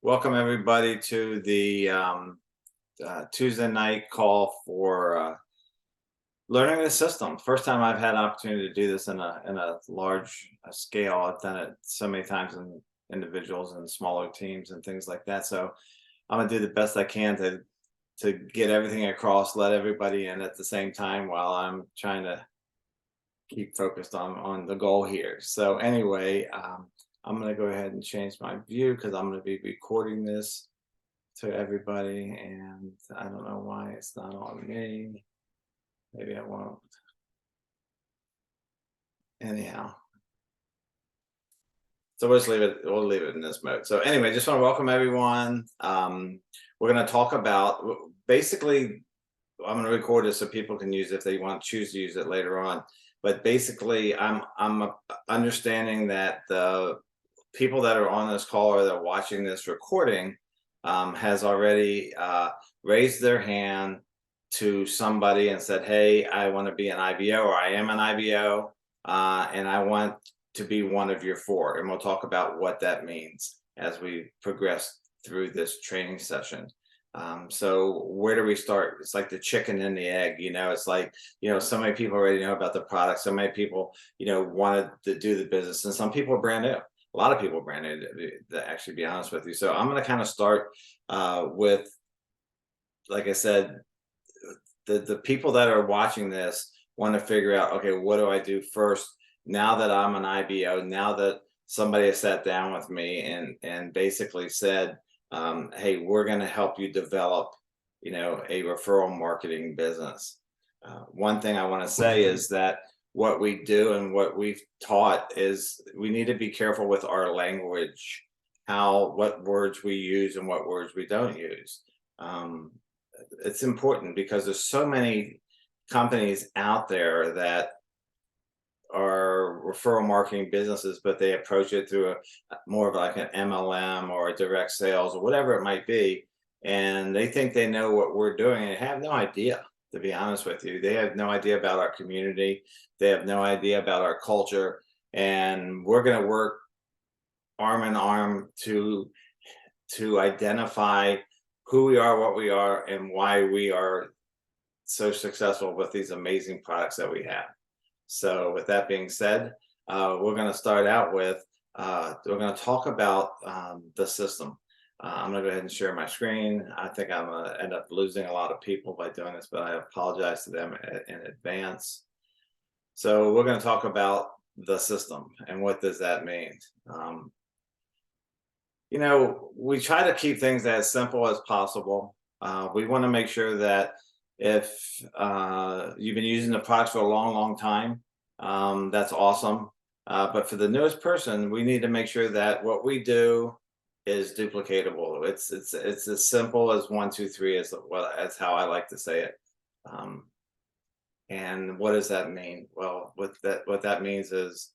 Welcome everybody to the Tuesday night call for learning the system. First time I've had an opportunity to do this in a large scale. I've done it so many times in individuals and smaller teams and things like that. So I'm gonna do the best I can to get everything across, let everybody in at the same time while I'm trying to keep focused on the goal here. So anyway, I'm going to go ahead and change my view because I'm going to be recording this to everybody, and I don't know why it's not on me. Maybe I won't. Anyhow, so we'll just leave it. We'll leave it in this mode. So anyway, just want to welcome everyone. We're going to talk about basically. I'm going to record this so people can use it if they want to choose to use it later on. But basically, I'm understanding that the people that are on this call or that are watching this recording has already raised their hand to somebody and said, hey, I want to be an IBO, or I am an IBO, and I want to be one of your four. And we'll talk about what that means as we progress through this training session. So where do we start? It's like the chicken and the egg, it's like, so many people already know about the product. So many people, wanted to do the business, and some people are brand new. A lot of people are brand new, to actually be honest with you. So I'm going to kind of start with, like I said, the people that are watching this want to figure out, okay, what do I do first? Now that I'm an IBO, now that somebody has sat down with me and basically said, hey, we're going to help you develop, a referral marketing business. One thing I want to say is that what we do and what we've taught is we need to be careful with our language, what words we use and what words we don't use. It's important because there's so many companies out there that are referral marketing businesses, but they approach it through more of like an MLM or a direct sales or whatever it might be. And they think they know what we're doing and have no idea, to be honest with you. They have no idea about our community. They have no idea about our culture. And we're going to work arm in arm to identify who we are, what we are, and why we are so successful with these amazing products that we have. So with that being said, we're going to start out with, we're going to talk about the system. I'm going to go ahead and share my screen. I think I'm going to end up losing a lot of people by doing this, but I apologize to them in advance. So we're going to talk about the system and what does that mean. We try to keep things as simple as possible. We want to make sure that if you've been using the products for a long time, that's awesome. But for the newest person, we need to make sure that what we do is duplicatable. It's as simple as 1, 2, 3 as that's how I like to say it. And what does that mean? Well, what that means is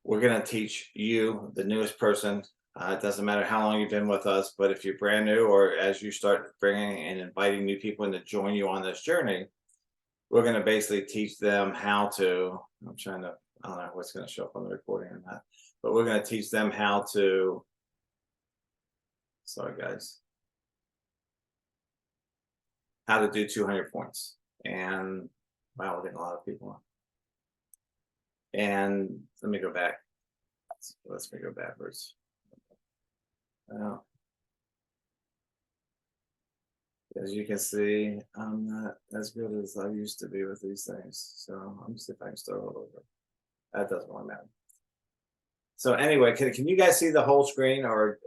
we're going to teach you, the newest person. It doesn't matter how long you've been with us, but if you're brand new or as you start bringing and inviting new people in to join you on this journey, we're going to basically teach them how to, I don't know what's going to show up on the recording or not, but we're going to teach them how to, sorry guys, how to do 200 points. And wow, we're getting a lot of people on. And let me go back. Let's go backwards. As you can see, I'm not as good as I used to be with these things. So I'm gonna see if I can start all over. That doesn't really matter. So anyway, can you guys see the whole screen, or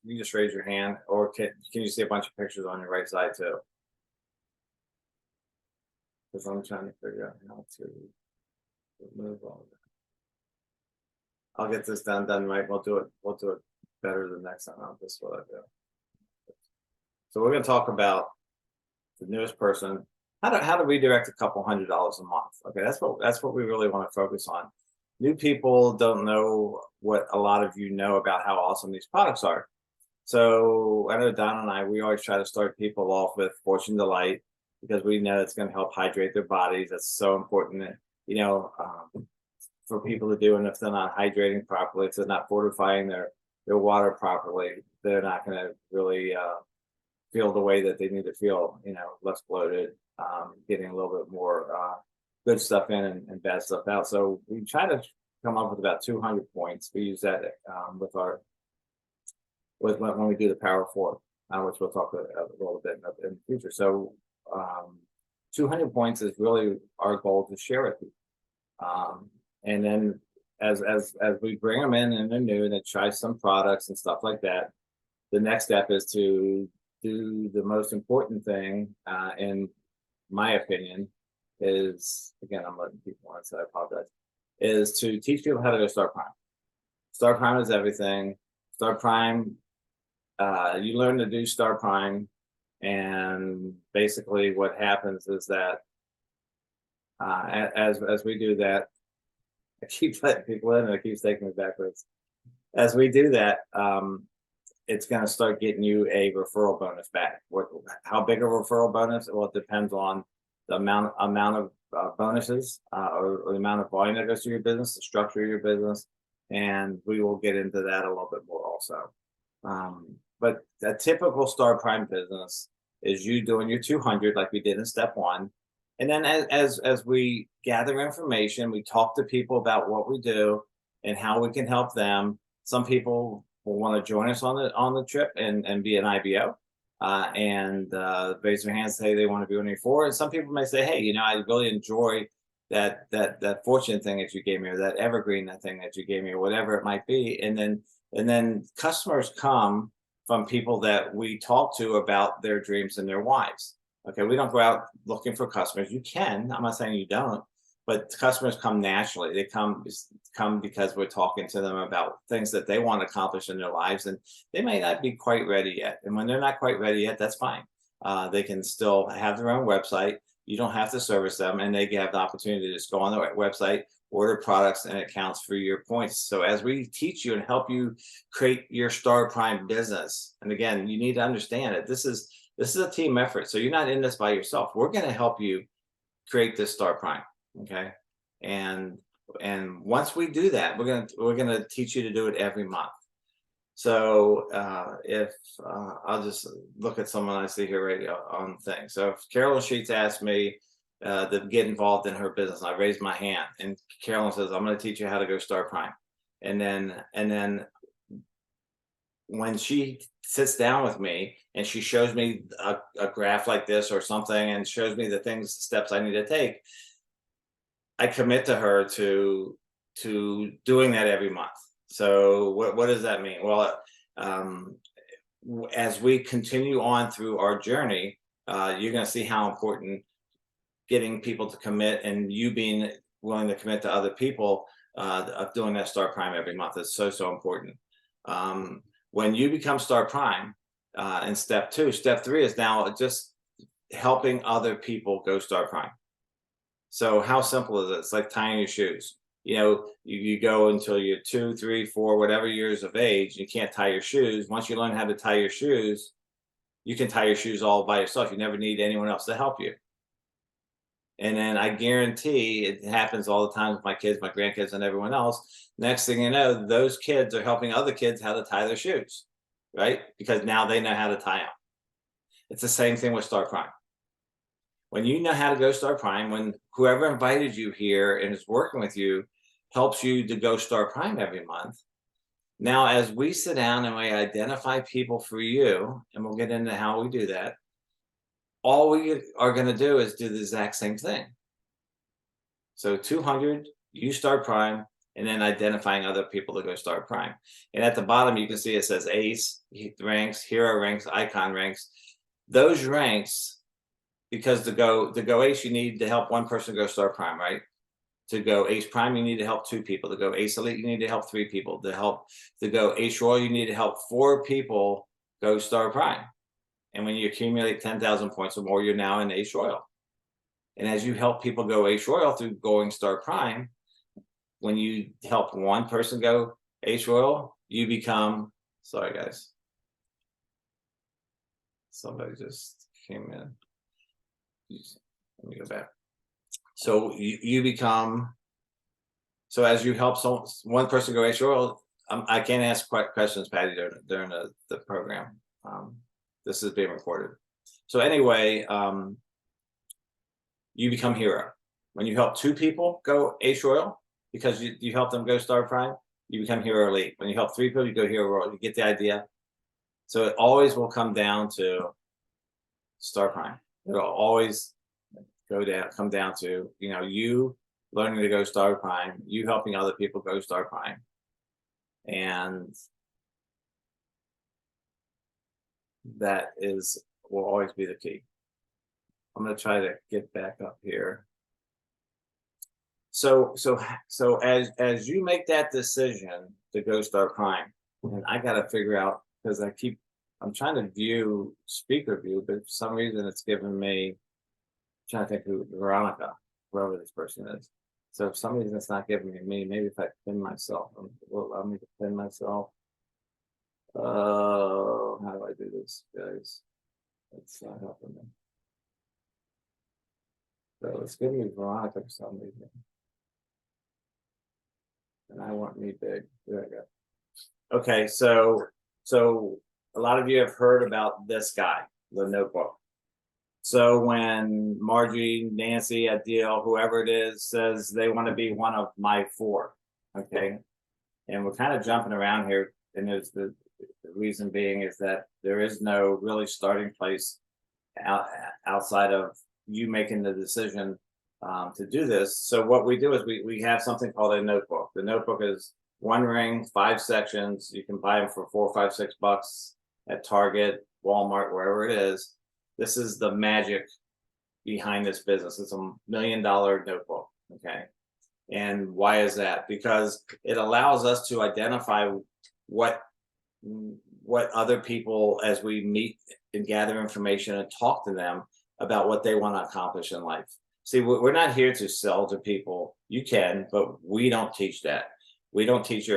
you just raise your hand, or can you see a bunch of pictures on your right side too? Because I'm trying to figure out how to remove all of that. I'll get this done right. We'll do it better the next time. This is what I do. So we're going to talk about the newest person, how to redirect a couple $100 a month. Okay, that's what we really want to focus on. New people don't know what a lot of you know about how awesome these products are. So I know Don and we always try to start people off with Fortune Delight because we know it's going to help hydrate their bodies. That's so important, for people to do. And if they're not hydrating properly, if they're not fortifying their they're watered properly, they're not going to really feel the way that they need to feel, less bloated, getting a little bit more good stuff in and bad stuff out. So we try to come up with about 200 points. We use that when we do the Power Four, which we'll talk a little bit in the future. So 200 points is really our goal to share with you. And then as we bring them in and they're new and they try some products and stuff like that, the next step is to do the most important thing, in my opinion, is, again, I'm letting people on, so I apologize, is to teach people how to go Start Prime. Start Prime is everything. Start Prime, you learn to do Start Prime, and basically what happens is that as we do that, I keep letting people in and it keeps taking me backwards. As we do that, it's going to start getting you a referral bonus back. How big a referral bonus? Well, it depends on the amount of bonuses, or the amount of volume that goes through your business, the structure of your business, and we will get into that a little bit more also. But a typical Start Prime business is you doing your 200 like we did in step one, and then as we gather information, we talk to people about what we do and how we can help them. Some people will want to join us on the trip and be an IBO, and raise their hands, say they want to be one for. And some people may say, hey, I really enjoy that fortune thing that you gave me, or that evergreen thing that you gave me, or whatever it might be. And then customers come from people that we talk to about their dreams and their whys. Okay, we don't go out looking for customers. You can, I'm not saying you don't, but customers come naturally. They come because we're talking to them about things that they want to accomplish in their lives, and they may not be quite ready yet. And when they're not quite ready yet, that's fine. They can still have their own website. You don't have to service them, and they have the opportunity to just go on the website, order products, and it counts for your points. So as we teach you and help you create your Start Prime business, and again, you need to understand it. This is a team effort. So you're not in this by yourself. We're going to help you create this Start Prime. Okay. And once we do that, we're gonna teach you to do it every month. So if I'll just look at someone I see here right on things. So if Carolyn Sheets asked me to get involved in her business, I raised my hand, and Carolyn says, I'm going to teach you how to go Start Prime. And then when she sits down with me and she shows me a graph like this or something, and shows me the steps I need to take, I commit to her to doing that every month. So what does that mean? Well, as we continue on through our journey, you're going to see how important getting people to commit, and you being willing to commit to other people, of doing that Start Prime every month is so important. When you become Start Prime, in step 2, step 3 is now just helping other people go Start Prime. So how simple is it? It's like tying your shoes. You go until you're 2, 3, 4, whatever years of age, you can't tie your shoes. Once you learn how to tie your shoes, you can tie your shoes all by yourself. You never need anyone else to help you. And then I guarantee it happens all the time with my kids, my grandkids, and everyone else. Next thing you know, those kids are helping other kids how to tie their shoes, right? Because now they know how to tie them. It's the same thing with Start Prime. When you know how to go Start Prime, when whoever invited you here and is working with you helps you to go Start Prime every month. Now, as we sit down and we identify people for you, and we'll get into how we do that, all we are going to do is do the exact same thing. So 200, you Start Prime, and then identifying other people to go Start Prime. And at the bottom, you can see it says ACE ranks, Hero ranks, Icon ranks. Those ranks, because to go ACE, you need to help one person go Start Prime, right? To go ACE Prime, you need to help 2 people. To go ACE Elite, you need to help 3 people. To go ACE Royal, you need to help 4 people go Start Prime. And when you accumulate 10,000 points or more, you're now in ACE Royal. And as you help people go ACE Royal through going Start Prime, when you help one person go ACE Royal, you become, sorry guys, somebody just came in. Let me go back. So you become, so as you help one person go ACE Royal, I can't ask questions, Patty, during the program. This is being recorded. So anyway, you become hero. When you help 2 people go Ace Royal, because you help them go Star Prime, you become Hero Elite. When you help 3 people, you go Hero Royal. You get the idea? So it always will come down to Star Prime. It'll always come down to, you learning to go Star Prime, you helping other people go Star Prime. And that will always be the key. I'm going to try to get back up here. So as you make that decision to go Star Prime, and I got to figure out, because I'm trying to view speaker view, but for some reason it's giving me, I'm trying to think who Veronica, whoever this person is. So for some reason it's not giving me, maybe if I pin myself, will allow me to pin myself. How do I do this, guys? It's not helping me. So it's giving me Veronica for some reason. And I want me big. There I go. Okay, so a lot of you have heard about this guy, the notebook. So when Margie, Nancy, Adele, whoever it is, says they want to be one of my 4, okay, and we're kind of jumping around here, and there's the reason being is that there is no really starting place outside of you making the decision to do this. So what we do is we have something called a notebook. The notebook is 1 ring, 5 sections. You can buy them for $4, $5, $6 at Target, Walmart, wherever it is. This is the magic behind this business. It's $1 million notebook. Okay. And why is that? Because it allows us to identify what other people, as we meet and gather information and talk to them about what they want to accomplish in life. See, we're not here to sell to people. You can, but we don't teach that. We don't teach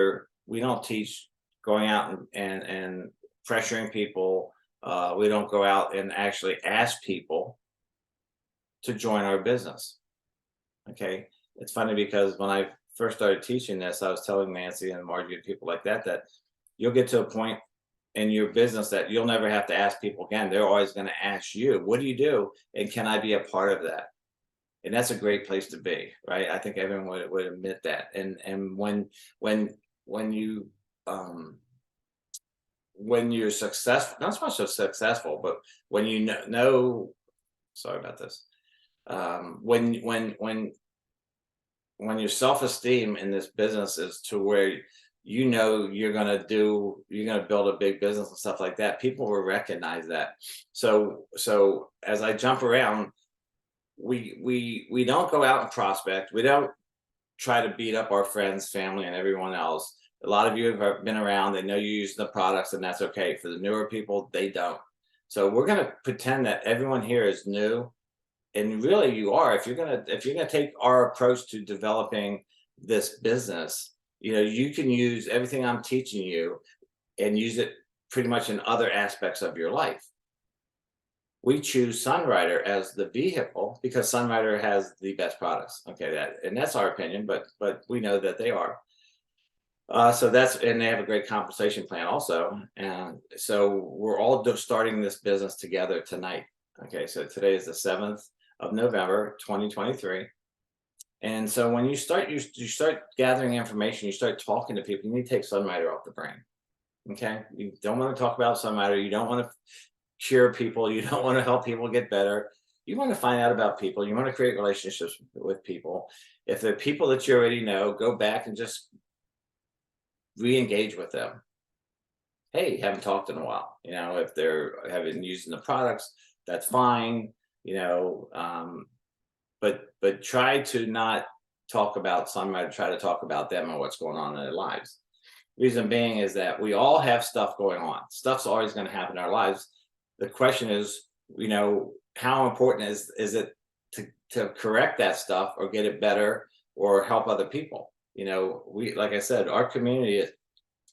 going out and pressuring people. We don't go out and actually ask people to join our business. Okay. It's funny because when I first started teaching this, I was telling Nancy and Margie and people like that you'll get to a point in your business that you'll never have to ask people again. They're always going to ask you, what do you do? And can I be a part of that? And that's a great place to be, right? I think everyone would admit that. And when you're successful, not so much so successful, but when you know, sorry about this. When your self-esteem in this business is to where you're going to build a big business and stuff like that, people will recognize that. So as I jump around, we don't go out and prospect. We don't try to beat up our friends, family, and everyone else. A lot of you have been around, they know you use the products, and that's okay. For the newer people, they don't. So we're going to pretend that everyone here is new, and really you are. If you're going to take our approach to developing this business, you can use everything I'm teaching you and use it pretty much in other aspects of your life. We choose Sunrider as the vehicle because Sunrider has the best products. Okay, and that's our opinion, but we know that they are. And they have a great compensation plan also. And so we're all starting this business together tonight. Okay, so today is the 7th of November, 2023. And so when you start gathering information, you start talking to people, you need to take Sunrider off the brain. Okay, you don't want to talk about Sunrider. You don't want to cure people. You don't want to help people get better. You want to find out about people. You want to create relationships with people. If they're people that you already know, go back and just re-engage with them. Hey, haven't talked in a while. If they're haven't using the products, that's fine. But try to not talk about Sunrider. Try to talk about them and what's going on in their lives. Reason being is that we all have stuff going on. Stuff's always going to happen in our lives. The question is, how important is it to correct that stuff or get it better or help other people? Like I said, our community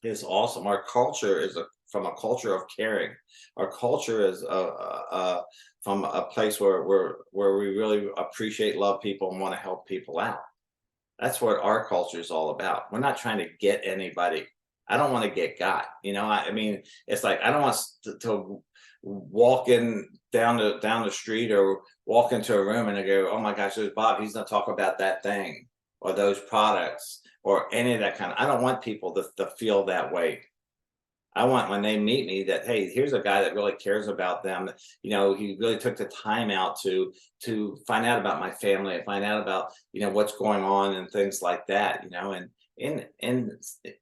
is awesome. Our culture is from a culture of caring. Our culture is from a place where we really appreciate, love people, and want to help people out. That's what our culture is all about. We're not trying to get anybody I don't want to get got. I mean, it's like I don't want to walk in down the street or walk into a room and I go, oh my gosh, there's Bob. He's gonna talk about that thing or those products or any of that kind of. I don't want people to feel that way. I want when they meet me that, hey, here's a guy that really cares about them. He really took the time out to find out about my family and find out about what's going on and things like that. And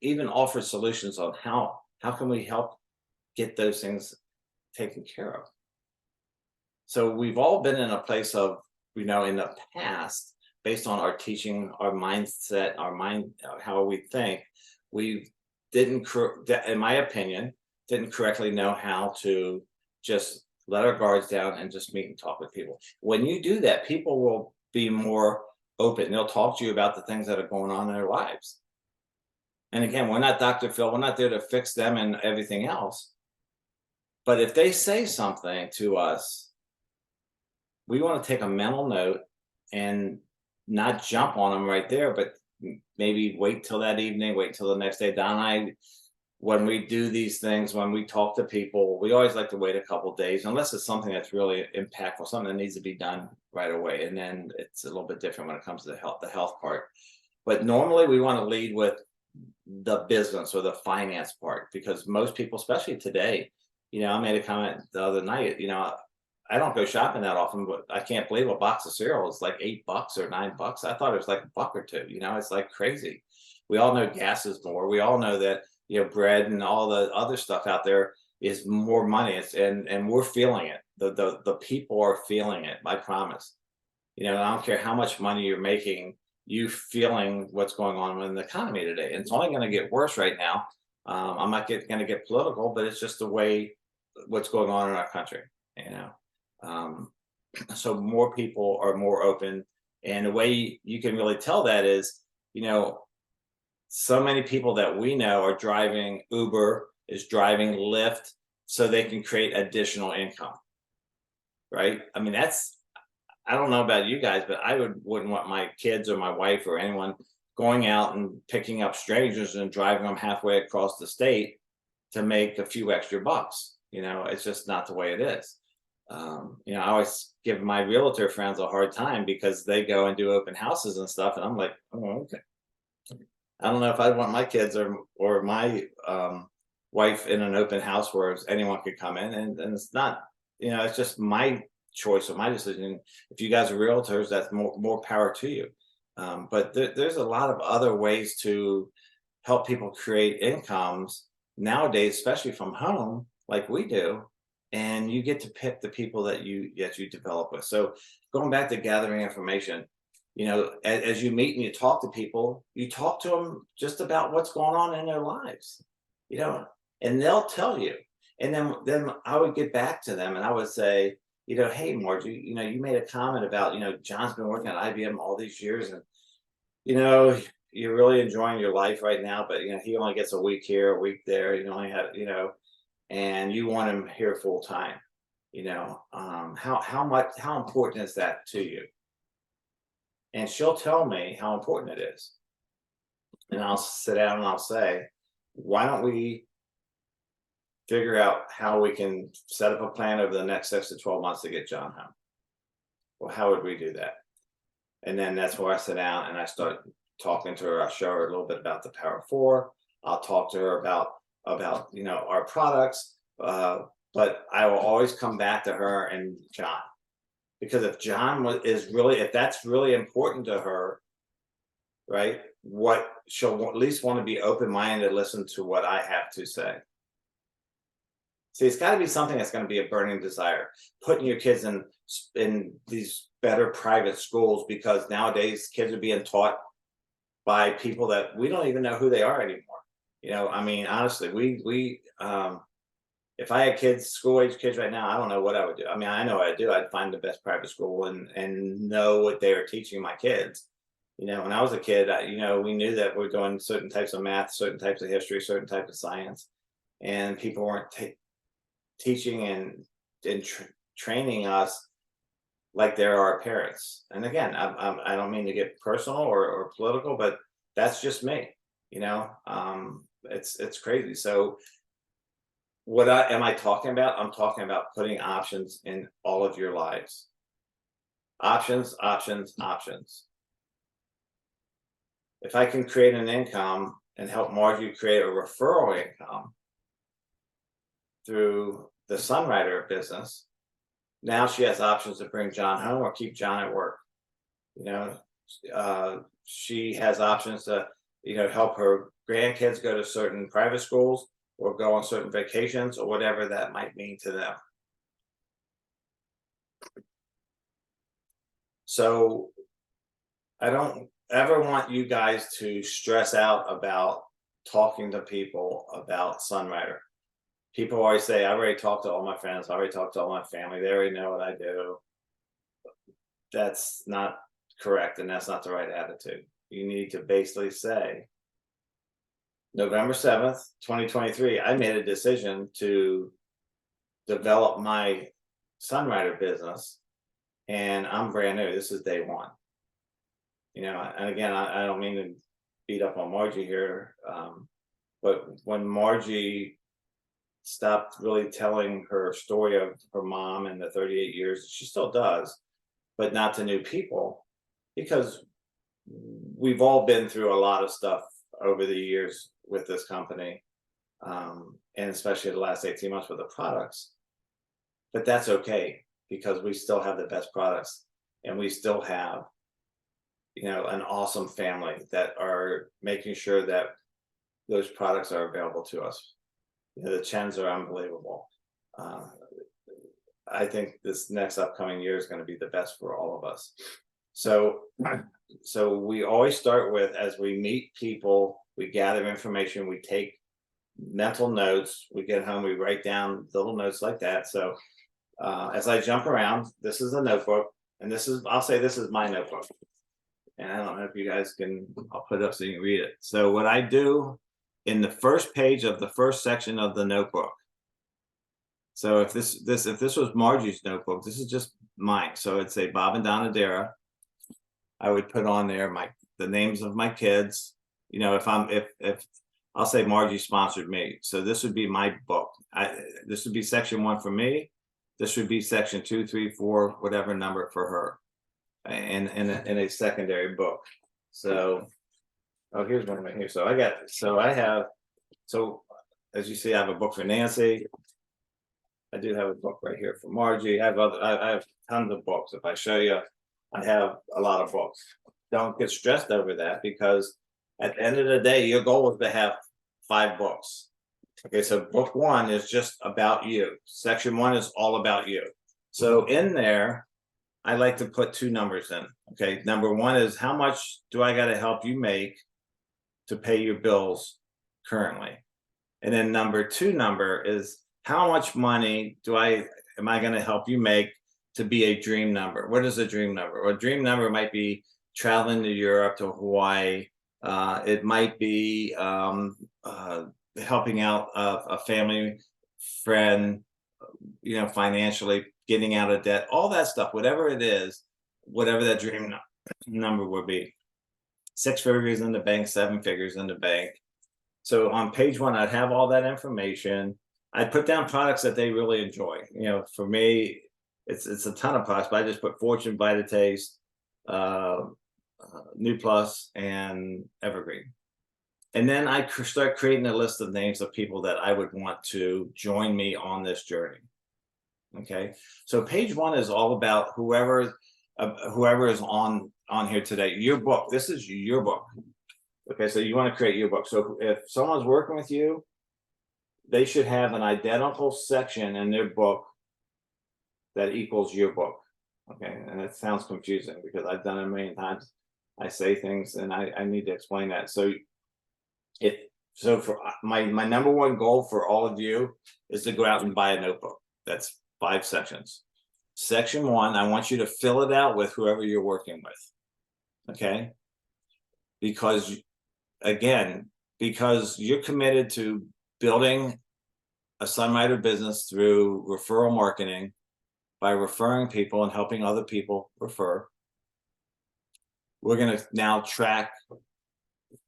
even offer solutions on how can we help get those things taken care of. So we've all been in a place of in the past, based on our teaching, our mindset, how we think, we in my opinion, didn't correctly know how to just let our guards down and just meet and talk with people. When you do that, people will be more open. They'll talk to you about the things that are going on in their lives. And again, we're not Dr. Phil. We're not there to fix them and everything else. But if they say something to us, we want to take a mental note and not jump on them right there, but maybe wait till that evening, wait till the next day. Don, when we do these things, when we talk to people, we always like to wait a couple of days, unless it's something that's really impactful, something that needs to be done right away. And then it's a little bit different when it comes to the health part. But normally we want to lead with the business or the finance part, because most people, especially today, I made a comment the other night, I don't go shopping that often, but I can't believe a box of cereal is like $8 or $9. I thought it was like $1 or $2. It's like crazy. We all know gas is more. We all know that bread and all the other stuff out there is more money. And we're feeling it. The people are feeling it. I promise. I don't care how much money you're making. You feeling what's going on in the economy today, and it's only going to get worse right now. I'm not going to get political, but it's just the way what's going on in our country. So more people are more open, and the way you can really tell that is, so many people that we know are driving Uber, is driving Lyft, so they can create additional income, right? I mean, I don't know about you guys, but I wouldn't want my kids or my wife or anyone going out and picking up strangers and driving them halfway across the state to make a few extra bucks. It's just not the way it is. I always give my realtor friends a hard time because they go and do open houses and stuff, and I'm like, oh, okay. I don't know if I'd want my kids or my wife in an open house where anyone could come in, and it's not, it's just my choice or my decision. If you guys are realtors, that's more power to you. But there's a lot of other ways to help people create incomes nowadays, especially from home, like we do. And you get to pick the people that you develop with. So going back to gathering information, as you meet and you talk to people, you talk to them just about what's going on in their lives, and they'll tell you. And then I would get back to them and I would say, hey, Margie, you made a comment about, John's been working at IBM all these years, and, you're really enjoying your life right now, but, he only gets a week here, a week there. You only have, and you want him here full time. How important is that to you? And she'll tell me how important it is. And I'll sit down and I'll say, why don't we figure out how we can set up a plan over the next 6 to 12 months to get John home? Well, how would we do that? And then that's where I sit down and I start talking to her. I show her a little bit about the Power of Four. I'll talk to her about our products, but I will always come back to her and John, because if that's really important to her, right, what she'll at least want to be open-minded to listen to what I have to say. See, it's got to be something that's going to be a burning desire. Putting your kids in these better private schools, because nowadays kids are being taught by people that we don't even know who they are anymore. I mean, honestly, if I had school age kids right now, I don't know what I would do. I mean, I know what I'd do. I'd find the best private school and know what they are teaching my kids. When I was a kid, we knew that we're doing certain types of math, certain types of history, certain types of science, and people weren't teaching and training us like they're our parents. And again, I don't mean to get personal or political, but that's just me. It's crazy. So what am I talking about? I'm talking about putting options in all of your lives. Options, options, options. If I can create an income and help Margie create a referral income through the Sunrider business, now she has options to bring John home or keep John at work. You know, she has options to, help her grandkids go to certain private schools or go on certain vacations or whatever that might mean to them. So I don't ever want you guys to stress out about talking to people about Sunrider. People always say, I already talked to all my friends, I already talked to all my family, they already know what I do. That's not correct, and that's not the right attitude. You need to basically say, November 7th, 2023, I made a decision to develop my Sunrider business, and I'm brand new. This is day one. And again, I don't mean to beat up on Margie here, but when Margie stopped really telling her story of her mom and the 38 years, she still does, but not to new people, because we've all been through a lot of stuff over the years with this company, and especially the last 18 months with the products. But that's okay, because we still have the best products, and we still have, an awesome family that are making sure that those products are available to us. The Chens are unbelievable. I think this next upcoming year is going to be the best for all of us. So we always start with, as we meet people, we gather information, we take mental notes, we get home, we write down little notes like that. So as I jump around, this is a notebook, and I'll say this is my notebook. And I don't know if you guys I'll put it up so you can read it. So what I do in the first page of the first section of the notebook. So if this was Margie's notebook, this is just mine. So it'd say Bob and Donna Darrah. I would put on there the names of my kids. If I'll say Margie sponsored me, so this would be my book. This would be section 1 for me. This would be section 2, 3, 4, whatever number for her, and in a secondary book. So, here's one right here. So as you see, I have a book for Nancy. I do have a book right here for Margie. I have tons of books. If I show you, I have a lot of books. Don't get stressed over that, because at the end of the day, your goal is to have 5 books. Okay, so book 1 is just about you. Section 1 is all about you. So in there, I like to put 2 numbers in. Okay, number 1 is, how much do I got to help you make to pay your bills currently? And then number 2 number is, how much money am I going to help you make to be a dream number? What is a dream number? Well, a dream number might be traveling to Europe, to Hawaii. It might be helping out a family friend, financially, getting out of debt, all that stuff, whatever it is, whatever that dream number would be. 6 figures in the bank, 7 figures in the bank. So on page 1, I'd have all that information. I'd put down products that they really enjoy. For me, it's a ton of products, but I just put Fortune, Vitastaste, New Plus, and Evergreen. And then I start creating a list of names of people that I would want to join me on this journey. Okay, so page 1 is all about whoever is on here today. Your book. This is your book. Okay, so you want to create your book. So if someone's working with you, they should have an identical section in their book that equals your book. Okay, and it sounds confusing because I've done it a million times. I say things and I need to explain that. So for my number 1 goal for all of you is to go out and buy a notebook. That's 5 sections. Section 1, I want you to fill it out with whoever you're working with. Okay, because you're committed to building a Sunrider business through referral marketing, by referring people and helping other people refer. We're going to now track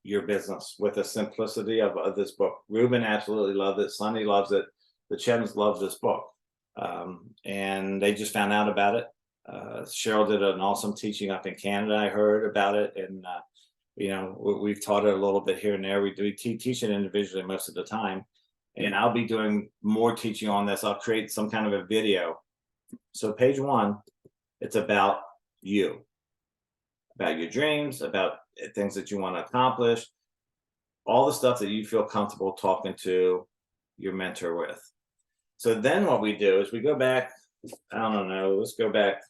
your business with the simplicity of this book. Ruben absolutely loved it. Sonny loves it. The Chems love this book. And they just found out about it. Cheryl did an awesome teaching up in Canada. I heard about it. And, we've taught it a little bit here and there. We teach it individually most of the time. And I'll be doing more teaching on this. I'll create some kind of a video. So page 1, it's about you, about your dreams, about things that you want to accomplish, all the stuff that you feel comfortable talking to your mentor with. So then what we do is we go back, I don't know, let's go back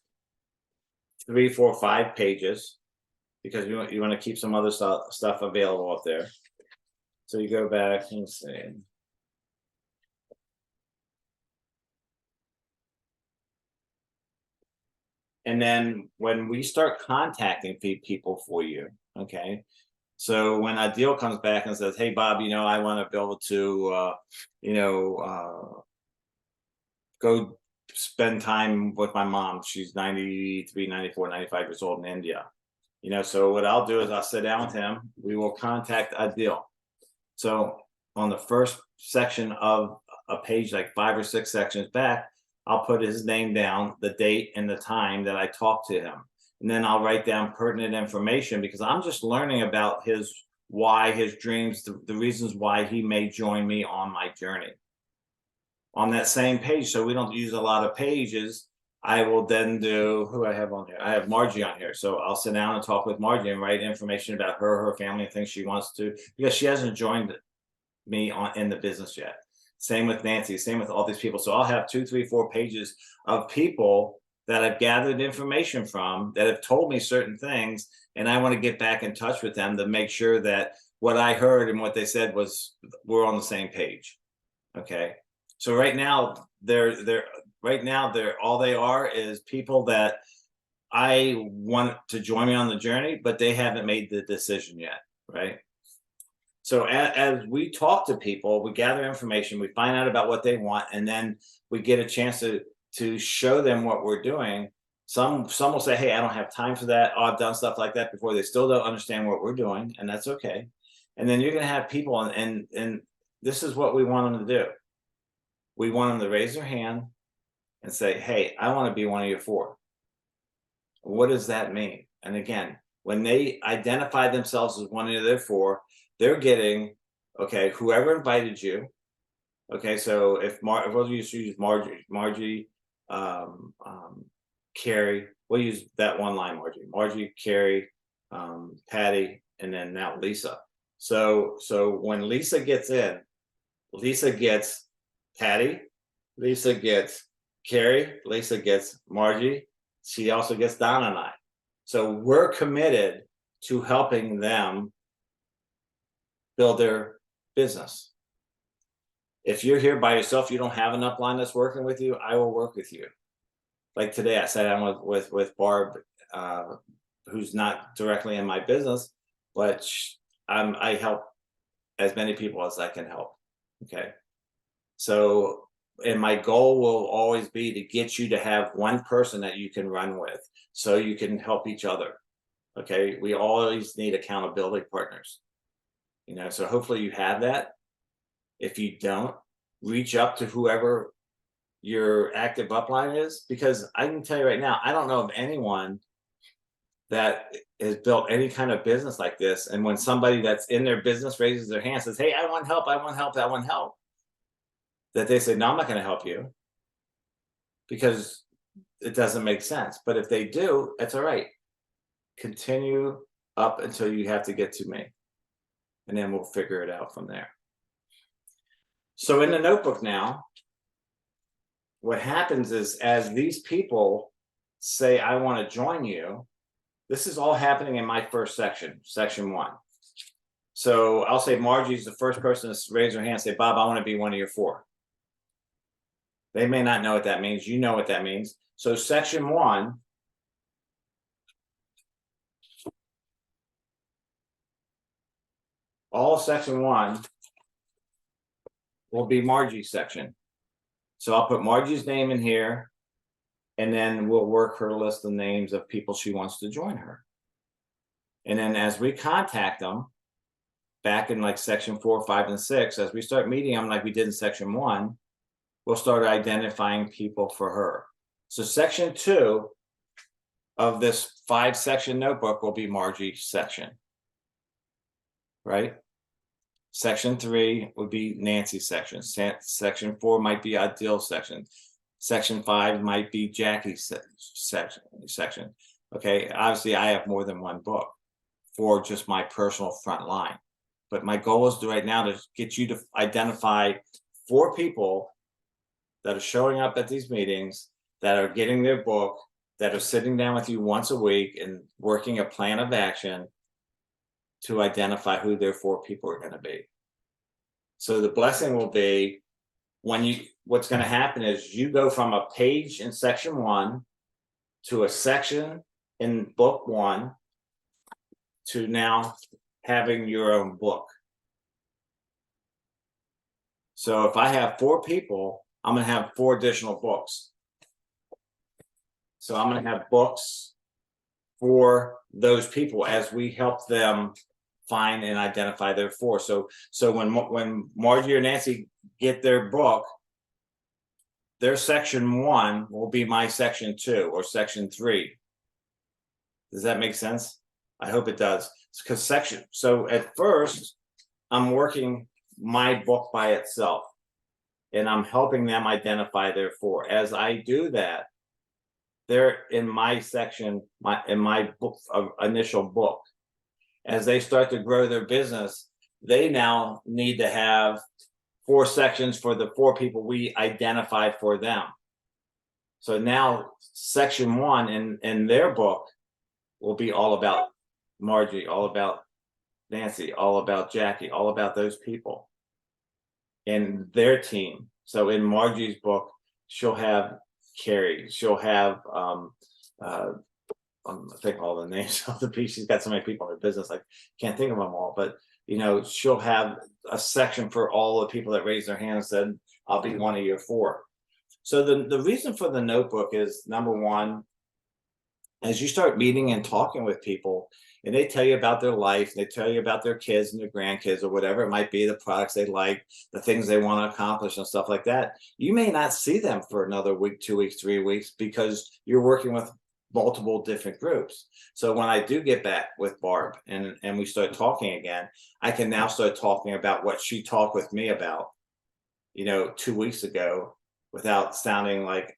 3, 4, 5 pages, because you want to keep some other stuff available up there. So you go back and see. And then when we start contacting people for you, okay, so when a deal comes back and says, hey, Bob, I want to be able to, go spend time with my mom. She's 93, 94, 95 years old in India. So what I'll do is I'll sit down with him. We will contact a deal. So on the first section of a page, like 5 or 6 sections back, I'll put his name down, the date and the time that I talked to him. And then I'll write down pertinent information, because I'm just learning about his why, his dreams, the reasons why he may join me on my journey. On that same page, so we don't use a lot of pages, I will then do, who I have on here? I have Margie on here. So I'll sit down and talk with Margie and write information about her family, and things she wants to, because she hasn't joined me in the business yet. Same with Nancy, same with all these people. So I'll have 2, 3, 4 pages of people that I've gathered information from, that have told me certain things, and I want to get back in touch with them to make sure that what I heard and what they said we're on the same page. Okay. So right now they're all they are is people that I want to join me on the journey, but they haven't made the decision yet. Right. So as we talk to people, we gather information, we find out about what they want, and then we get a chance to show them what we're doing. Some will say, hey, I don't have time for that. Oh, I've done stuff like that before. They still don't understand what we're doing, and that's okay. And then you're going to have people, and this is what we want them to do. We want them to raise their hand and say, hey, I want to be one of your 4. What does that mean? And again, when they identify themselves as one of their 4, they're getting, okay, whoever invited you. Okay, so if we'll use Margie, Carrie, we'll use that one line, Margie, Carrie, Patty, and then now Lisa. So when Lisa gets in, Lisa gets Patty, Lisa gets Carrie, Lisa gets Margie. She also gets Donna and I. So we're committed to helping them build their business. If you're here by yourself, you don't have an upline that's working with you, I will work with you. Like today, I sat down with Barb, who's not directly in my business, but I help as many people as I can help. Okay. So, and my goal will always be to get you to have one person that you can run with, so you can help each other. Okay. We always need accountability partners. So hopefully you have that. If you don't, reach up to whoever your active upline is, because I can tell you right now, I don't know of anyone that has built any kind of business like this. And when somebody that's in their business raises their hand, says, hey, I want help, I want help, I want help, that they say, no, I'm not going to help you, because it doesn't make sense. But if they do, that's all right. Continue up until you have to get to me, and then we'll figure it out from there. So in the notebook now, what happens is, as these people say, I want to join you, this is all happening in my first section, section 1. So I'll say Margie's the first person to raise her hand and say, Bob, I want to be one of your 4. They may not know what that means. You know what that means. So section 1, all section 1 will be Margie's section. So I'll put Margie's name in here, and then we'll work her list of names of people she wants to join her. And then as we contact them, back in like section 4, 5, and 6, as we start meeting them like we did in section 1, we'll start identifying people for her. So section 2 of this 5-section notebook will be Margie's section, right? Section 3 would be Nancy's section. Section 4 might be Adil's section. Section 5 might be Jackie's section. Okay, obviously I have more than one book for just my personal front line. But my goal is right now to get you to identify 4 people that are showing up at these meetings, that are getting their book, that are sitting down with you once a week and working a plan of action to identify who their 4 people are going to be. So the blessing will be what's going to happen is you go from a page in section 1 to a section in book 1 to now having your own book. So if I have 4 people, I'm going to have 4 additional books. So I'm going to have books for those people as we help them find and identify their 4. So when Margie or Nancy get their book, their section 1 will be my section 2 or section 3. Does that make sense? I hope it does. Because so at first, I'm working my book by itself, and I'm helping them identify their 4. As I do that, they're in my section, in my book, initial book. As they start to grow their business, they now need to have 4 sections for the 4 people we identify for them. So now section 1 in their book will be all about Margie, all about Nancy, all about Jackie, all about those people and their team. So in Margie's book, she'll have Carrie, she'll have I think all the names of the piece. She's got so many people in her business, I can't think of them all. But she'll have a section for all the people that raised their hand and said, "I'll be one of your 4." So the reason for the notebook is, number one, as you start meeting and talking with people, and they tell you about their life, they tell you about their kids and their grandkids or whatever it might be, the products they like, the things they want to accomplish and stuff like that. You may not see them for another week, 2 weeks, 3 weeks, because you're working with multiple different groups. So when I do get back with Barb and we start talking again, I can now start talking about what she talked with me about, 2 weeks ago, without sounding like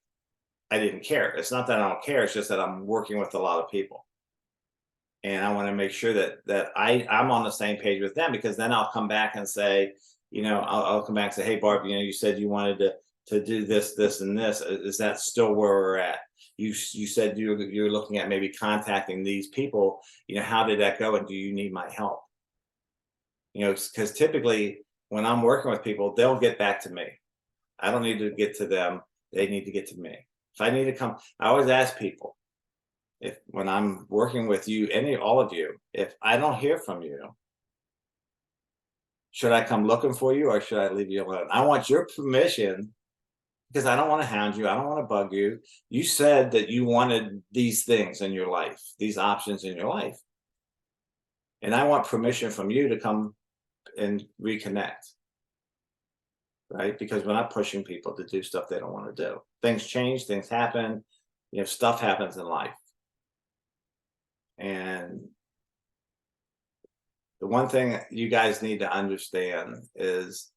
I didn't care. It's not that I don't care. It's just that I'm working with a lot of people. And I want to make sure that I'm on the same page with them, because then I'll come back and say, I'll come back and say, "Hey, Barb, you said you wanted to do this, this, and this. Is that still where we're at? You said you're looking at maybe contacting these people. How did that go? And do you need my help?" Because typically when I'm working with people, they'll get back to me. I don't need to get to them. They need to get to me. If I need to come, I always ask people, when I'm working with you, all of you, if I don't hear from you, should I come looking for you or should I leave you alone? I want your permission, because I don't want to hound you. I don't want to bug you. You said that you wanted these things in your life, these options in your life. And I want permission from you to come and reconnect. Right? Because we're not pushing people to do stuff they don't want to do. Things change, things happen, stuff happens in life. And the one thing you guys need to understand is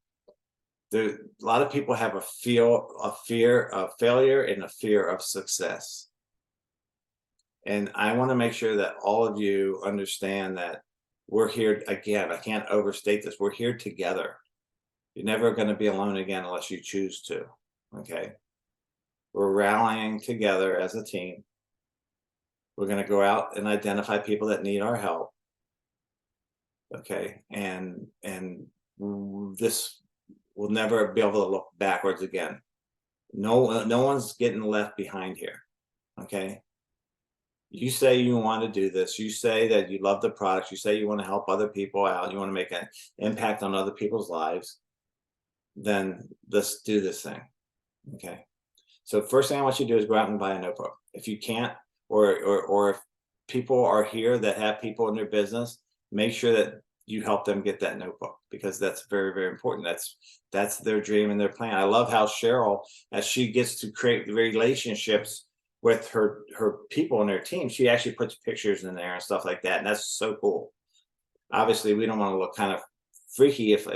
a lot of people have a fear of failure and a fear of success. And I want to make sure that all of you understand that we're here again. I can't overstate this. We're here together. You're never going to be alone again unless you choose to. Okay. We're rallying together as a team. We're going to go out and identify people that need our help. Okay. And this will never be able to look backwards again. No one's getting left behind here. Okay. You say you want to do this. You say that you love the products. You say you want to help other people out. You want to make an impact on other people's lives. Then let's do this thing. Okay. So first thing I want you to do is go out and buy a notebook. If you can't, or if people are here that have people in their business, make sure that you help them get that notebook, because that's very, very important. That's their dream and their plan. I love how Cheryl, as she gets to create the relationships with her people and their team, she actually puts pictures in there and stuff like that, and that's so cool. Obviously, we don't want to look kind of freaky if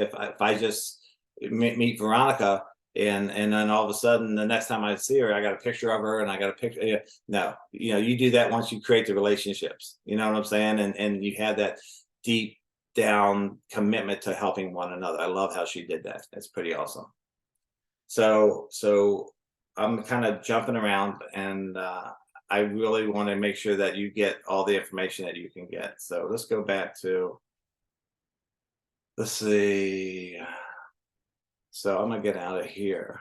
I just meet Veronica, and then all of a sudden the next time I see her, I got a picture of her and I got a picture. No, you do that once you create the relationships. You know what I'm saying? And you have that deep down commitment to helping one another. I love how she did that. It's pretty awesome. So I'm kind of jumping around, and I really want to make sure that you get all the information that you can get. So let's go back to, let's see. So I'm gonna get out of here.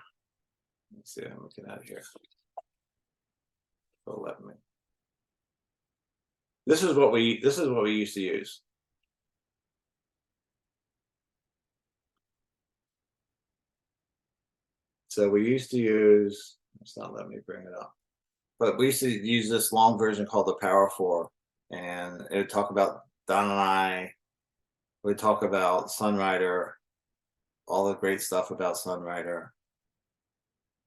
Let's see, I'm gonna get out of here. So let me. This is what we used to use. So we used to use, it's not letting me bring it up, but we used to use this long version called the Power 4, and it would talk about Don and I. We talk about Sunrider, all the great stuff about Sunrider.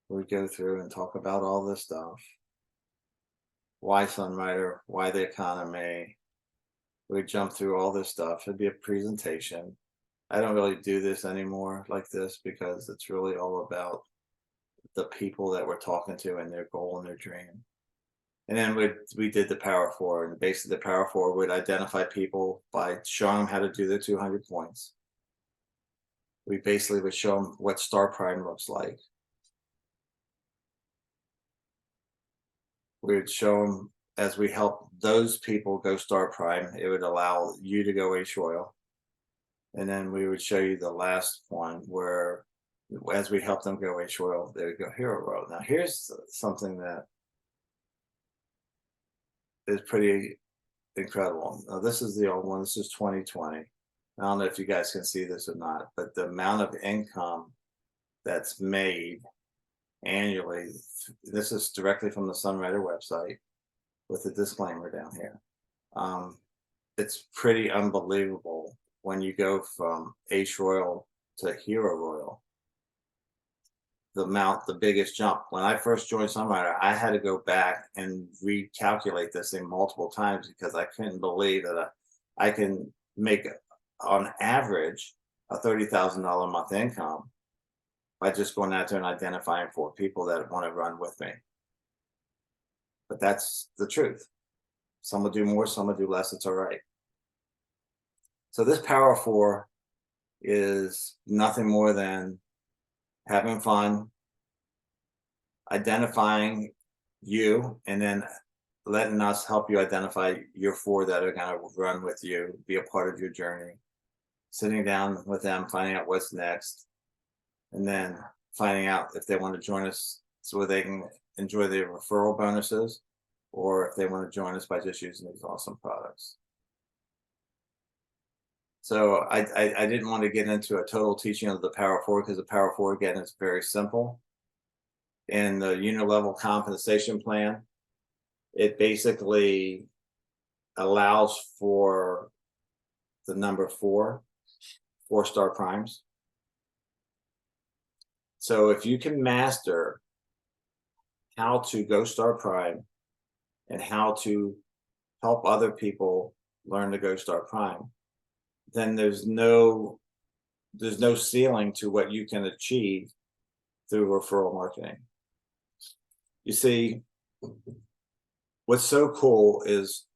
We go through and talk about all this stuff. Why Sunrider? Why the economy? We jump through all this stuff. It'd be a presentation. I don't really do this anymore like this, because it's really all about the people that we're talking to and their goal and their dream. And then we did the Power 4, and basically the Power 4 would identify people by showing them how to do their 200 points. We basically would show them what Star Prime looks like. We would show them, as we help those people go Star Prime, it would allow you to go H Royal. And then we would show you the last one where, as we help them go H Royal, they would go Hero Royal. Now, here's something that is pretty incredible. Now, this is the old one. This is 2020. I don't know if you guys can see this or not, but the amount of income that's made annually, this is directly from the Sunrider website with a disclaimer down here. It's pretty unbelievable when you go from H Royal to Hero Royal. The biggest jump. When I first joined Sunrider, I had to go back and recalculate this thing multiple times, because I couldn't believe that I can make, on average, a $30,000 a month income by just going out there and identifying 4 people that want to run with me. But that's the truth. Some will do more, some will do less. It's all right. So this Power 4 is nothing more than having fun, identifying you, and then letting us help you identify your 4 that are going to run with you, be a part of your journey, sitting down with them, finding out what's next, and then finding out if they want to join us so they can enjoy the referral bonuses, or if they want to join us by just using these awesome products. So I didn't want to get into a total teaching of the Power 4, because the Power 4, again, is very simple. In the unit level compensation plan, it basically allows for the number 4-star primes. So if you can master how to go Star Prime and how to help other people learn to go Star Prime, then there's no ceiling to what you can achieve through referral marketing. You see, what's so cool is,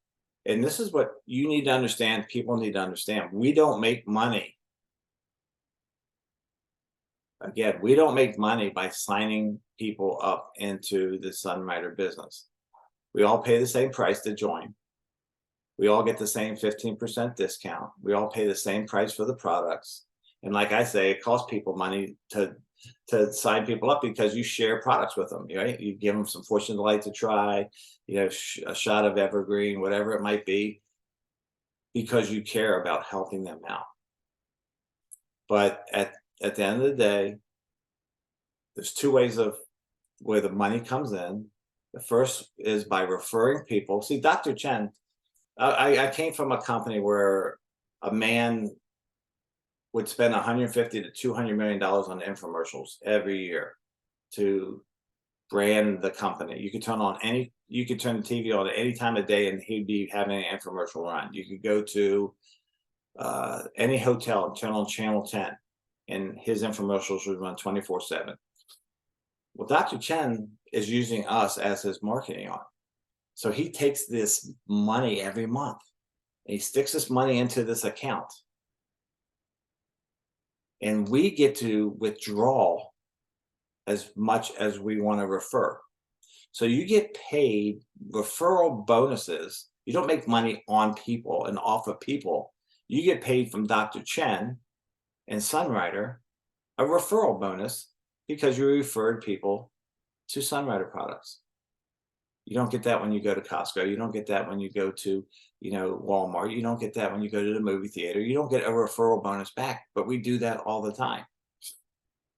and this is what you need to understand, people need to understand, we don't make money. Again, we don't make money by signing people up into the Sunrider business. We all pay the same price to join. We all get the same 15% discount. We all pay the same price for the products. And like I say, it costs people money to sign people up, because you share products with them, right? You give them some Fortune Delight to try, a shot of Evergreen, whatever it might be, because you care about helping them out. But at the end of the day, there's 2 ways of where the money comes in. The first is by referring people. See, Dr. Chen, I came from a company where a man would spend 150 to 200 million dollars on infomercials every year to brand the company. You could turn the TV on at any time of day and he'd be having an infomercial run. You could go to any hotel and turn on channel 10 and his infomercials would run 24/7. Well, Dr. Chen is using us as his marketing arm. So he takes this money every month and he sticks this money into this account. And we get to withdraw as much as we want to refer. So you get paid referral bonuses. You don't make money on people and off of people. You get paid from Dr. Chen and Sunrider a referral bonus because you referred people to Sunrider products. You don't get that when you go to Costco. You don't get that when you go to, Walmart. You don't get that when you go to the movie theater. You don't get a referral bonus back, but we do that all the time,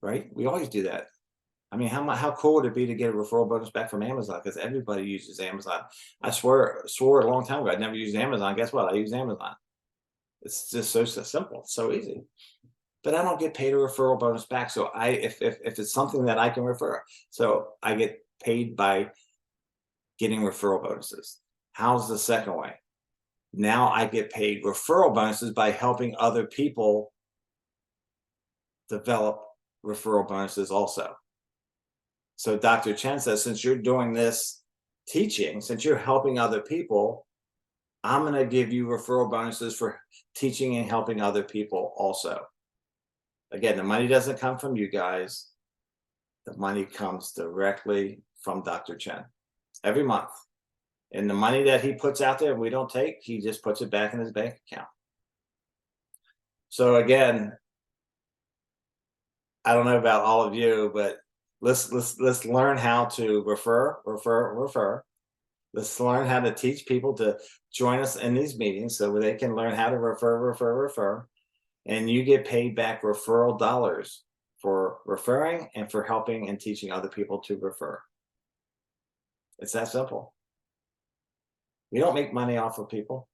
right? We always do that. I mean, how cool would it be to get a referral bonus back from Amazon? Because everybody uses Amazon. I swore a long time ago I'd never used Amazon. Guess what? I use Amazon. It's just so simple, so easy. But I don't get paid a referral bonus back. So if it's something that I can refer, so I get paid by getting referral bonuses. How's the second way? Now I get paid referral bonuses by helping other people develop referral bonuses also. So Dr. Chen says, since you're doing this teaching, since you're helping other people, I'm going to give you referral bonuses for teaching and helping other people also. Again, the money doesn't come from you guys. The money comes directly from Dr. Chen every month. And the money that he puts out there, we don't take, he just puts it back in his bank account. So again, I don't know about all of you, but let's learn how to refer. Let's learn how to teach people to join us in these meetings so they can learn how to refer. And you get paid back referral dollars for referring and for helping and teaching other people to refer. It's that simple. We don't make money off of people,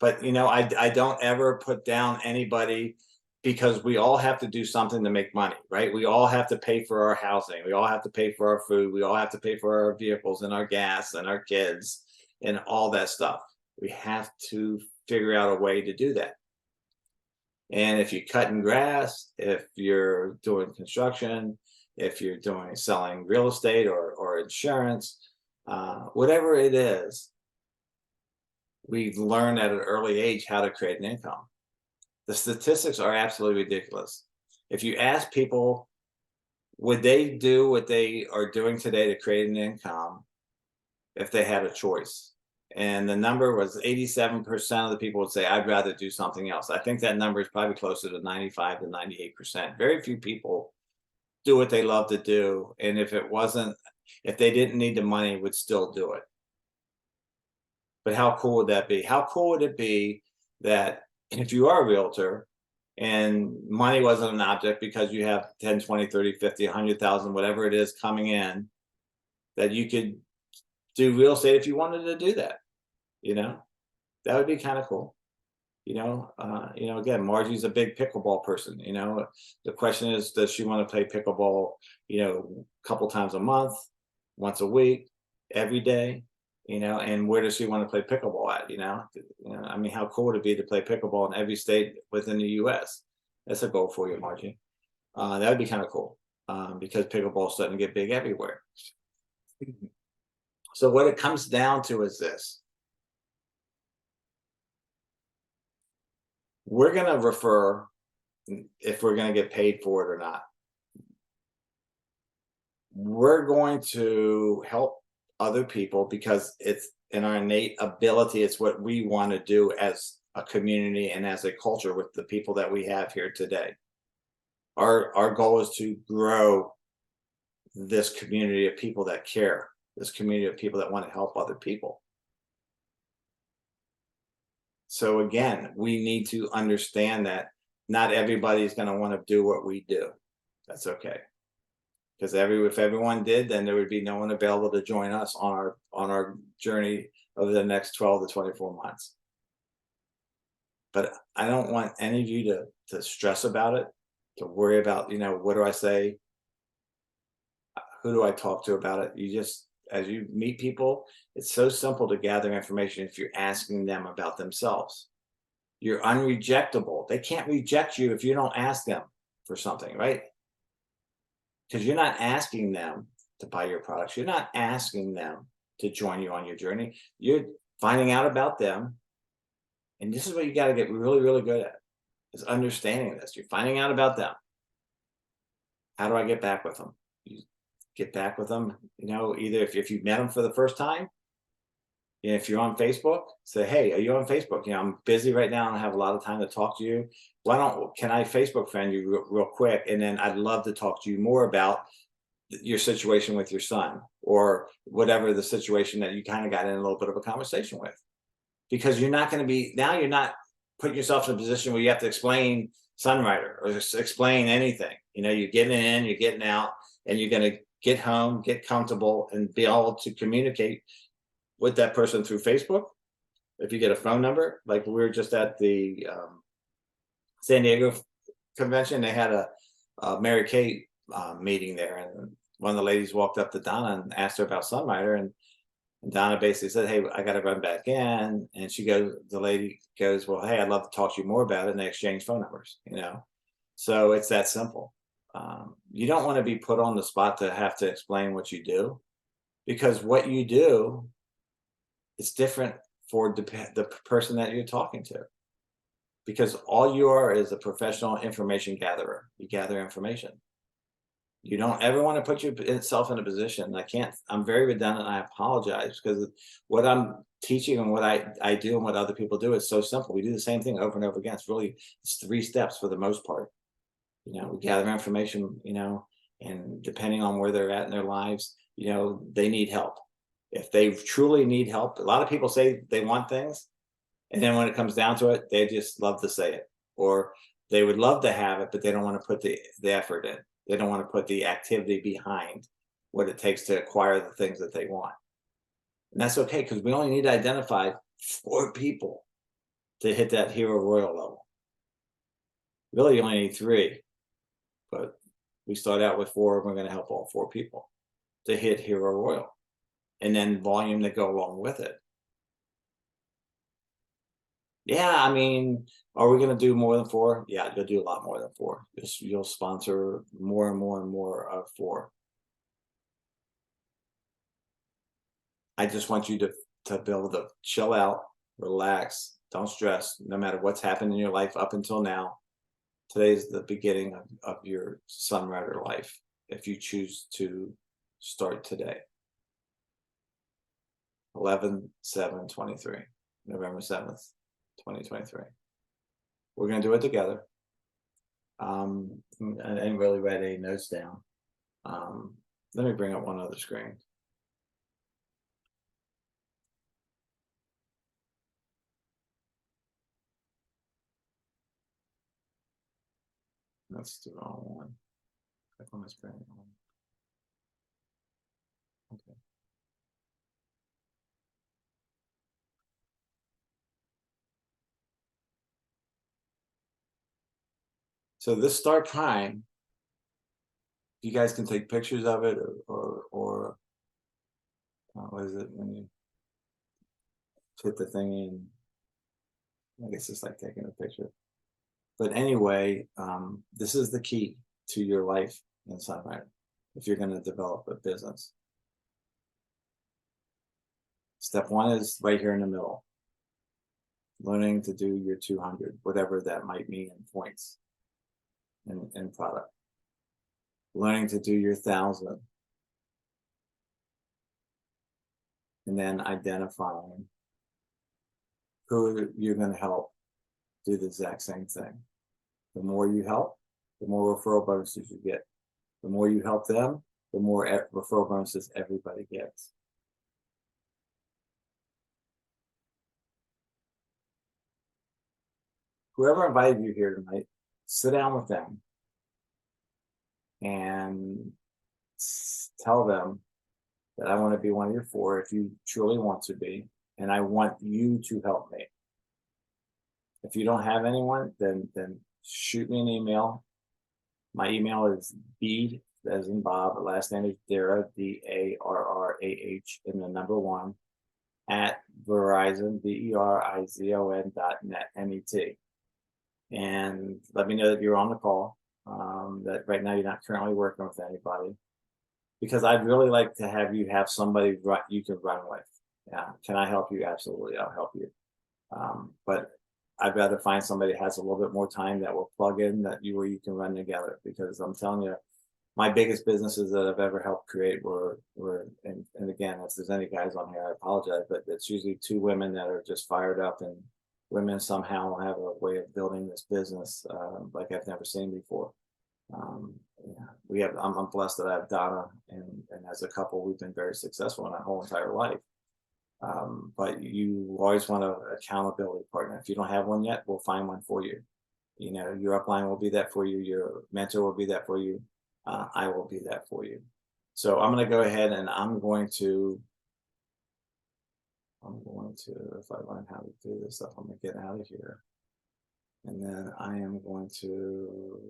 but I don't ever put down anybody, because we all have to do something to make money, right? We all have to pay for our housing. We all have to pay for our food. We all have to pay for our vehicles and our gas and our kids and all that stuff. We have to figure out a way to do that. And if you're cutting grass, if you're doing construction, if you're selling real estate or insurance, whatever it is, we've learned at an early age how to create an income. The statistics are absolutely ridiculous. If you ask people, would they do what they are doing today to create an income if they had a choice? And the number was 87% of the people would say, I'd rather do something else. I think that number is probably closer to 95 to 98%. Very few people do what they love to do. And if they didn't need the money, would still do it. But how cool would that be? How cool would it be that if you are a realtor and money wasn't an object because you have 10, 20, 30, 50, 100,000, whatever it is coming in, that you could do real estate if you wanted to do that, that would be kind of cool. Again, Margie's a big pickleball person. The question is, does she want to play pickleball, a couple times a month, once a week, every day? And where does she want to play pickleball at? I mean, how cool would it be to play pickleball in every state within the US? That's a goal for you, Margie. That would be kind of cool, because pickleball is starting to get big everywhere. So what it comes down to is this. We're going to refer if we're going to get paid for it or not. We're going to help other people because it's in our innate ability. It's what we want to do as a community and as a culture with the people that we have here today. Our goal is to grow this community of people that care, this community of people that want to help other people. So again, we need to understand that not everybody's going to want to do what we do. That's okay. Because if everyone did, then there would be no one available to join us on our journey over the next 12 to 24 months. but I don't want any of you to stress about it, to worry about, what do I say? Who do I talk to about it? You just, as you meet people, it's so simple to gather information if you're asking them about themselves. You're unrejectable. They can't reject you if you don't ask them for something, right? Because you're not asking them to buy your products. You're not asking them to join you on your journey. You're finding out about them. And this is what you got to get really, really good at, is understanding this. You're finding out about them. How do I get back with them? You get back with them, either if you met them for the first time, if you're on Facebook, say, hey, are you on Facebook? I'm busy right now and I have a lot of time to talk to you. Can I Facebook friend you real quick? And then I'd love to talk to you more about your situation with your son, or whatever the situation that you kind of got in a little bit of a conversation with. Because you're not putting yourself in a position where you have to explain Sunrider or just explain anything. You're getting in, you're getting out, and you're going to get home, get comfortable, and be able to communicate with that person through Facebook. If you get a phone number, like we were just at the San Diego convention, they had a Mary Kay meeting there, and one of the ladies walked up to Donna and asked her about Sunrider, and Donna basically said, hey, I got to run back in. And the lady goes, well, hey, I'd love to talk to you more about it. And they exchange phone numbers, So it's that simple. You don't want to be put on the spot to have to explain what you do, because what you do, it's different for the person that you're talking to, because all you are is a professional information gatherer. You gather information. You don't ever want to put yourself in a position. I'm very redundant. I apologize, because what I'm teaching and what I do and what other people do is so simple. We do the same thing over and over again. It's 3 steps for the most part. We gather information, and depending on where they're at in their lives, they need help. If they truly need help, a lot of people say they want things, and then when it comes down to it, they just love to say it, or they would love to have it, but they don't want to put the effort in. They don't want to put the activity behind what it takes to acquire the things that they want. And that's okay, because we only need to identify 4 people to hit that hero royal level. Really, you only need 3, but we start out with 4, and we're going to help all 4 people to hit hero royal, and then volume that go along with it. Yeah, are we going to do more than 4? Yeah, you'll do a lot more than 4. You'll sponsor more and more and more of 4. I just want you to be able to chill out, relax, don't stress, no matter what's happened in your life up until now. Today's the beginning of your Sunrider life, if you choose to start today. 11/7/23, November 7th, 2023. We're going to do it together. I didn't really write any notes down. Let me bring up one other screen. That's the wrong one. Click on this screen. Okay. So this Start Prime, you guys can take pictures of it, or what is it when you put the thing in? I guess it's like taking a picture. But anyway, this is the key to your life in Sunrider if you're going to develop a business. Step 1 is right here in the middle. Learning to do your 200, whatever that might mean in points in product. Learning to do your 1,000. And then identifying who you're going to help do the exact same thing. The more you help, the more referral bonuses you get. The more you help them, the more referral bonuses everybody gets. Whoever invited you here tonight, sit down with them and tell them that I want to be one of your 4 if you truly want to be, and I want you to help me. If you don't have anyone, then shoot me an email. My email is B as in Bob, last name is Darrah, Darrah, and the number one at Verizon, Verizon.net. And let me know that you're on the call. That right now you're not currently working with anybody, because I'd really like to have you have somebody you can run with. Yeah, can I help you? Absolutely, I'll help you. But I'd rather find somebody that has a little bit more time that will plug in that you where you can run together. Because I'm telling you, my biggest businesses that I've ever helped create were and again, if there's any guys on here, I apologize, but it's usually two women that are just fired up, and women somehow have a way of building this business like I've never seen before. Yeah, we have. I'm blessed that I have Donna, and as a couple, we've been very successful in our whole entire life. But you always want an accountability partner. If you don't have one yet, we'll find one for you. You know, your upline will be that for you. Your mentor will be that for you. I will be that for you. So I'm going to go ahead and if I learn how to do this stuff, I'm going to get out of here. And then I am going to